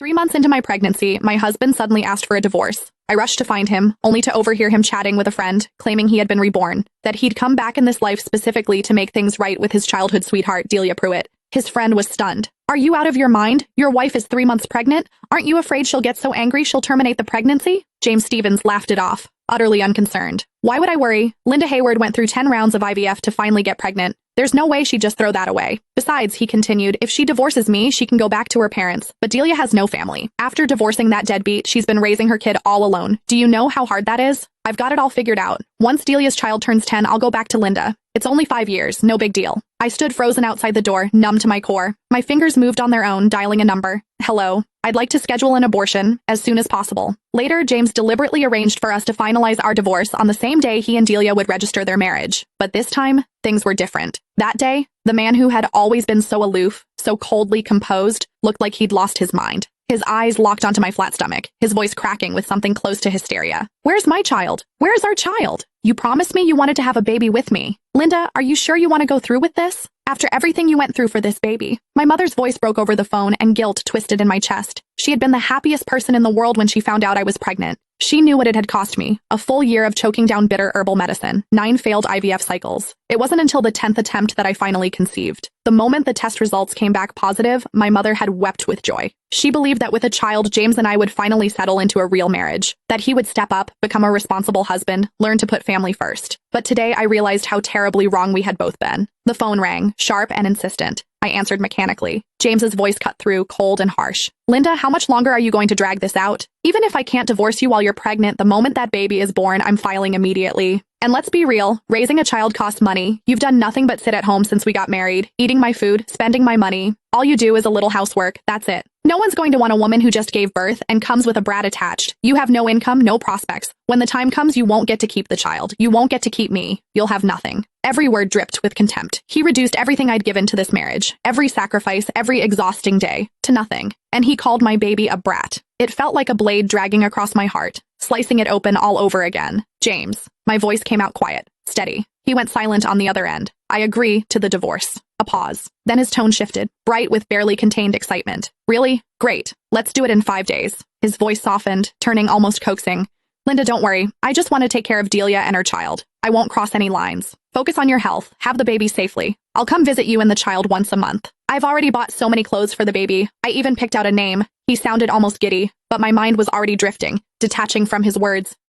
3 months into my pregnancy, my husband suddenly asked for a divorce. I rushed to find him, only to overhear him chatting with a friend, claiming he had been reborn, that he'd come back in this life specifically to make things right with his childhood sweetheart, Delia Pruitt. His friend was stunned. "Are you out of your mind? Your wife is 3 months pregnant? Aren't you afraid she'll get so angry she'll terminate the pregnancy?" James Stevens laughed it off, utterly unconcerned. "Why would I worry? Linda Hayward went through 10 rounds of IVF to finally get pregnant. There's no way she'd just throw that away. Besides," he continued, "if she divorces me, she can go back to her parents. But Delia has no family. After divorcing that deadbeat, she's been raising her kid all alone. Do you know how hard that is? I've got it all figured out. Once Delia's child turns 10, I'll go back to Linda. It's only 5 years, no big deal." I stood frozen outside the door, numb to my core. My fingers moved on their own, dialing a number. "Hello. I'd like to schedule an abortion as soon as possible." Later, James deliberately arranged for us to finalize our divorce on the same day he and Delia would register their marriage. But this time, things were different. That day, the man who had always been so aloof, so coldly composed, looked like he'd lost his mind. His eyes locked onto my flat stomach, his voice cracking with something close to hysteria. "Where's my child? Where's our child? You promised me you wanted to have a baby with me. Linda, are you sure you want to go through with this? After everything you went through for this baby?" My mother's voice broke over the phone and guilt twisted in my chest. She had been the happiest person in the world when she found out I was pregnant. She knew what it had cost me, a full year of choking down bitter herbal medicine, 9 failed IVF cycles. It wasn't until the 10th attempt that I finally conceived. The moment the test results came back positive, my mother had wept with joy. She believed that with a child, James and I would finally settle into a real marriage, that he would step up, become a responsible husband, learn to put family first. But today I realized how terribly wrong we had both been. The phone rang, sharp and insistent. I answered mechanically. James's voice cut through, cold and harsh. "Linda, how much longer are you going to drag this out? Even if I can't divorce you while you're pregnant, the moment that baby is born, I'm filing immediately. And let's be real, raising a child costs money. You've done nothing but sit at home since we got married, eating my food, spending my money. All you do is a little housework, that's it. No one's going to want a woman who just gave birth and comes with a brat attached. You have no income, no prospects. When the time comes, you won't get to keep the child. You won't get to keep me. You'll have nothing." Every word dripped with contempt. He reduced everything I'd given to this marriage, every sacrifice, every exhausting day, to nothing. And he called my baby a brat. It felt like a blade dragging across my heart, slicing it open all over again. "James." My voice came out quiet, steady. He went silent on the other end. "I agree to the divorce." A pause. Then his tone shifted, bright with barely contained excitement. "Really? Great. Let's do it in 5 days. His voice softened, turning almost coaxing. "Linda, don't worry. I just want to take care of Delia and her child. I won't cross any lines. Focus on your health. Have the baby safely. I'll come visit you and the child once a month. I've already bought so many clothes for the baby. I even picked out a name." He sounded almost giddy, but my mind was already drifting, detaching from his words.